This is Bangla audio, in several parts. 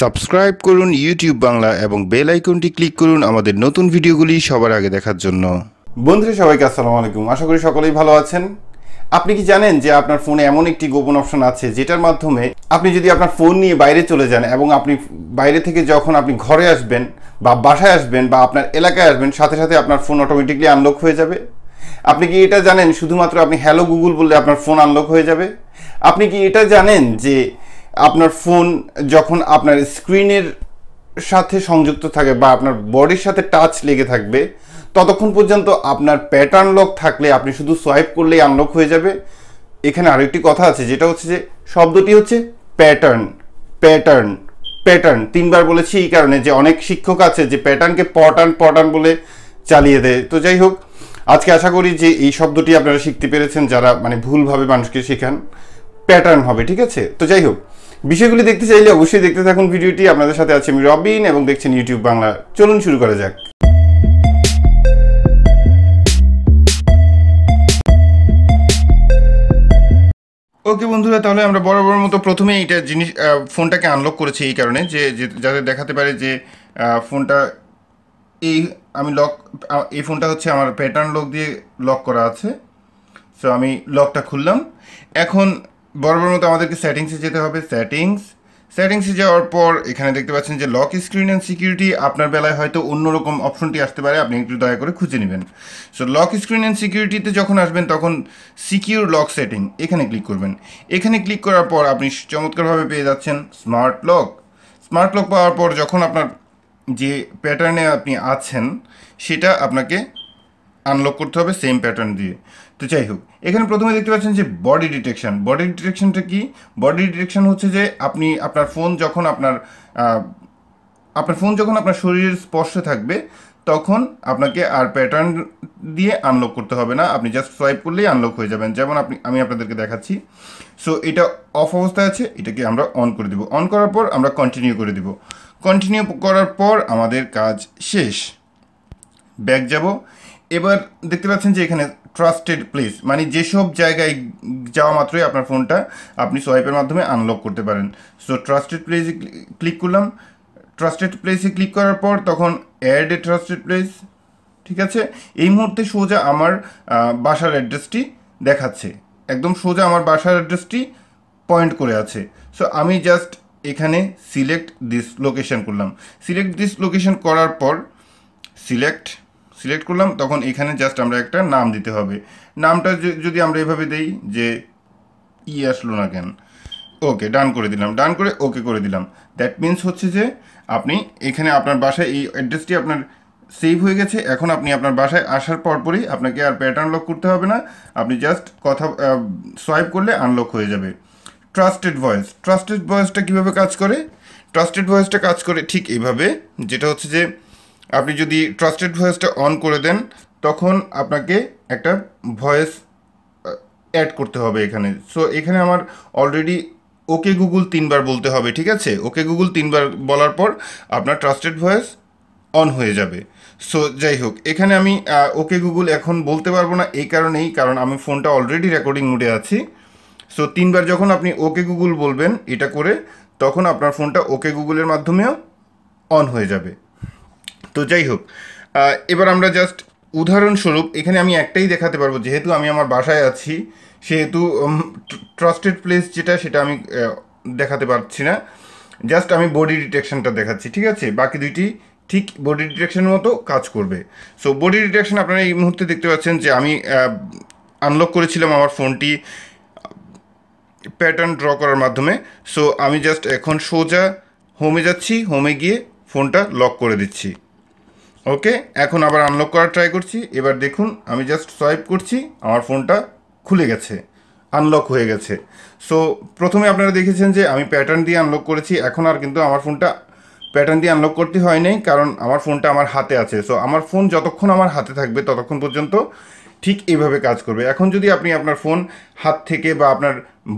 সাবস্ক্রাইব করুন ইউটিউব বাংলা এবং বেল আইকনটি ক্লিক করুন আমাদের নতুন ভিডিওগুলি সবার আগে দেখার জন্য। বন্ধুরা সবাইকে আসসালামু আলাইকুম, আশা করি সকলেই ভালো আছেন। আপনি কি জানেন যে আপনার ফোনে এমন একটি গোপন অপশন আছে যেটার মাধ্যমে আপনি যদি আপনার ফোন নিয়ে বাইরে চলে যান এবং আপনি বাইরে থেকে যখন আপনি ঘরে আসবেন বা বাসায় আসবেন বা আপনার এলাকায় আসবেন, সাথে সাথে আপনার ফোন অটোমেটিকলি আনলক হয়ে যাবে। আপনি কি এটা জানেন শুধুমাত্র আপনি হ্যালো গুগল বললে আপনার ফোন আনলক হয়ে যাবে? আপনি কি এটা জানেন যে আপনার ফোন যখন আপনার স্ক্রিনের সাথে সংযুক্ত থাকে বা আপনার বডির সাথে টাচ লেগে থাকবে ততক্ষণ পর্যন্ত আপনার প্যাটার্ন লক থাকলে আপনি শুধু সোয়াইপ করলেই আনলক হয়ে যাবে? এখানে আরেকটি কথা আছে, যেটা হচ্ছে যে শব্দটি হচ্ছে প্যাটার্ন প্যাটার্ন প্যাটার্ন। তিনবার বলেছি এই কারণে যে অনেক শিক্ষক আছে যে প্যাটার্নকে পটার্ন পটার্ন বলে চালিয়ে দেয়। তো যাই হোক, আজকে আশা করি যে এই শব্দটি আপনারা শিখতে পেরেছেন, যারা ভুলভাবে মানুষকে শেখান। প্যাটার্ন হবে, ঠিক আছে? তো যাই হোক, বিষয়গুলি দেখতে চাইলে অবশ্যই দেখতে থাকুন ভিডিওটি। আপনাদের সাথে আছি আমি রবিন এবং দেখছেন ইউটিউব বাংলা। চলুন শুরু করা যাক। ওকে বন্ধুরা, তাহলে আমরা বরাবর মতো প্রথমে এইটা ফোনটাকে আনলক করেছি এই কারণে যে যাদের দেখাতে পারে যে ফোনটা এই ফোনটা হচ্ছে আমার প্যাটার্ন লক দিয়ে লক করা আছে। সো আমি লকটা খুললাম। এখন বরাবর মতো আমাদেরকে সেটিংসে যেতে হবে। সেটিংসে যাওয়ার পর এখানে দেখতে পাচ্ছেন যে লক স্ক্রিন অ্যান্ড সিকিউরিটি। আপনার বেলায় হয়তো অন্যরকম অপশনটি আসতে পারে, আপনি একটু দয়া করে খুঁজে নেবেন। সো লক স্ক্রিন অ্যান্ড সিকিউরিটিতে যখন আসবেন তখন সিকিউর লক সেটিং এখানে ক্লিক করবেন। এখানে ক্লিক করার পর আপনি চমৎকারভাবে পেয়ে যাচ্ছেন স্মার্ট লক পাওয়ার পর যখন আপনার যে প্যাটার্নে আপনি আছেন সেটা আপনাকে আনলক করতে হবে সেম প্যাটার্ন দিয়ে। তো যাই হোক, এখানে প্রথমে দেখতে পাচ্ছেন যে বডি ডিটেকশনটা কি? বডি ডিটেকশন হচ্ছে যে আপনি আপনার ফোন যখন আপনার শরীরের স্পর্শে থাকবে তখন আপনাকে আর প্যাটার্ন দিয়ে আনলক করতে হবে না, আপনি জাস্ট সোয়াইপ করলেই আনলক হয়ে যাবেন। যেমন আমি আপনাদেরকে দেখাচ্ছি। সো এটা অফ অবস্থায় আছে, এটাকে আমরা অন করে দেব। অন করার পর আমরা কন্টিনিউ করে দেব। কন্টিনিউ করার পর আমাদের কাজ শেষ। ব্যাক যাব। এবার দেখতে পাচ্ছেন যে এখানে ট্রাস্টেড প্লেস, মানে যেসব জায়গায় যাওয়া মাত্রই আপনার ফোনটা আপনি সোয়াইপের মাধ্যমে আনলক করতে পারেন। সো ট্রাস্টেড প্লেসে ক্লিক করলাম। ট্রাস্টেড প্লেসে ক্লিক করার পর তখন অ্যাড এ ট্রাস্টেড প্লেস, ঠিক আছে? এই মুহূর্তে সোজা আমার বাসার অ্যাড্রেসটি দেখাচ্ছে, একদম সোজা আমার বাসার অ্যাড্রেসটি পয়েন্ট করে আছে। সো আমি জাস্ট এখানে সিলেক্ট দিস লোকেশন করলাম। সিলেক্ট দিস লোকেশন করার পর সিলেক্ট করলাম, তখন এখানে জাস্ট আমরা একটা নাম দিতে হবে। নামটা যদি আমরা এভাবে দেই যে আসলো না কেন, ওকে ডান করে দিলাম। ডান করে ওকে করে দিলাম। দ্যাট মিনস হচ্ছে যে আপনি এখানে আপনার বাসায় এই অ্যাড্রেসটি আপনার সেভ হয়ে গেছে। এখন আপনি আপনার বাসায় আসার পরপরই আপনাকে আর প্যাটার্ন লক করতে হবে না, আপনি জাস্ট সোয়াইপ করলে আনলক হয়ে যাবে। ট্রাস্টেড ভয়েসটা কীভাবে কাজ করে? ট্রাস্টেড ভয়েসটা কাজ করে ঠিক এইভাবে, যেটা হচ্ছে যে আপনি যদি ট্রাস্টেড ভয়েসটা অন করে দেন তখন আপনাকে একটা ভয়েস অ্যাড করতে হবে এখানে। সো এখানে আমার অলরেডি ওকে গুগল 3বার বলতে হবে, ঠিক আছে? ওকে গুগল 3বার বলার পর আপনার ট্রাস্টেড ভয়েস অন হয়ে যাবে। সো যাই হোক, এখানে আমি ওকে গুগল এখন বলতে পারবো না এই কারণেই, কারণ আমি ফোনটা অলরেডি রেকর্ডিং মোডে আছি। সো 3বার যখন আপনি ওকে গুগল বলবেন এটা করে, তখন আপনার ফোনটা ওকে গুগলের মাধ্যমেও অন হয়ে যাবে। তো যাই হোক, এবার আমরা জাস্ট উদাহরণস্বরূপ এখানে আমি একটাই দেখাতে পারবো, যেহেতু আমি আমার বাসায় আছি সেহেতু ট্রাস্টেড প্লেস সেটা আমি দেখাতে পারছি না। জাস্ট আমি বডি ডিটেকশনটা দেখাচ্ছি, ঠিক আছে? বাকি দুইটি ঠিক বডি ডিটেকশনের মতো কাজ করবে। সো বডি ডিটেকশন আপনারা এই মুহূর্তে দেখতে পাচ্ছেন যে আমি আনলক করেছিলাম আমার ফোনটি প্যাটার্ন ড্র করার মাধ্যমে। সো আমি জাস্ট এখন সোজা হোমে যাচ্ছি, হোমে গিয়ে ফোনটা লক করে দিচ্ছি। ওকে, এখন আবার আনলক করার ট্রাই করছি। এবার দেখুন আমি জাস্ট সোয়াইপ করছি, আমার ফোনটা খুলে গেছে, আনলক হয়ে গেছে। সো প্রথমে আপনারা দেখেছেন যে আমি প্যাটার্ন দিয়ে আনলক করেছি, এখন আর কিন্তু আমার ফোনটা প্যাটার্ন দিয়ে আনলক করতে হয় নাই, কারণ আমার ফোনটা আমার হাতে আছে। সো আমার ফোন যতক্ষণ আমার হাতে থাকবে ততক্ষণ পর্যন্ত ঠিক এইভাবে কাজ করবে। এখন যদি আপনি আপনার ফোন হাত থেকে বা আপনার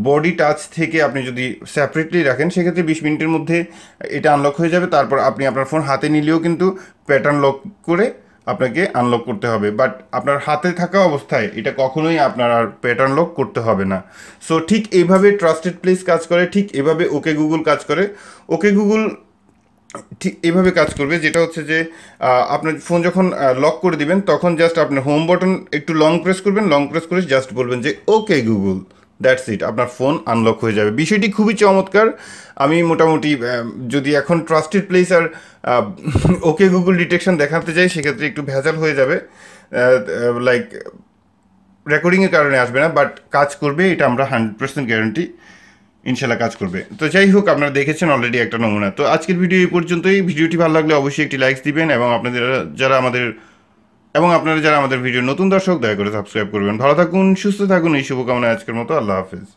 বডি টাচ থেকে আপনি যদি সেপারেটলি রাখেন, সেক্ষেত্রে 20 মিনিটের মধ্যে এটা আনলক হয়ে যাবে। তারপর আপনি আপনার ফোন হাতে নিলেও কিন্তু প্যাটার্ন লক করে আপনাকে আনলক করতে হবে, বাট আপনার হাতে থাকা অবস্থায় এটা কখনোই আপনার আর প্যাটার্ন লক করতে হবে না। সো ঠিক এইভাবে ট্রাস্টেড প্লেস কাজ করে, ঠিক এভাবে ওকে গুগল কাজ করে। ওকে গুগল ঠিক এভাবে কাজ করবে, যেটা হচ্ছে যে আপনার ফোন যখন লক করে দিবেন তখন জাস্ট আপনার হোম বাটন একটু লং প্রেস করবেন, লং প্রেস করে জাস্ট বলবেন যে ওকে গুগল, দ্যাটস ইট, আপনার ফোন আনলক হয়ে যাবে। বিষয়টি খুবই চমৎকার। আমি মোটামুটি যদি এখন ট্রাস্টেড প্লেস আর ওকে গুগল ডিটেকশন দেখাতে যাই সেক্ষেত্রে একটু ভেজাল হয়ে যাবে, লাইক রেকর্ডিংয়ের কারণে আসবে না, বাট কাজ করবে, এটা আমরা 100% গ্যারান্টি, ইনশাল্লাহ কাজ করবে। তো যাই হোক, আপনারা দেখেছেন অলরেডি একটা নমুনা। তো আজকের ভিডিও এই পর্যন্তই। ভিডিওটি ভালো লাগলে অবশ্যই একটি লাইক দিবেন, এবং আপনারা যারা আমাদের ভিডিও নতুন দর্শক, দয়া করে সাবস্ক্রাইব করবেন। ভালো থাকুন, সুস্থ থাকুন, এই শুভকামনায় আজকের মতো আল্লাহ হাফেজ।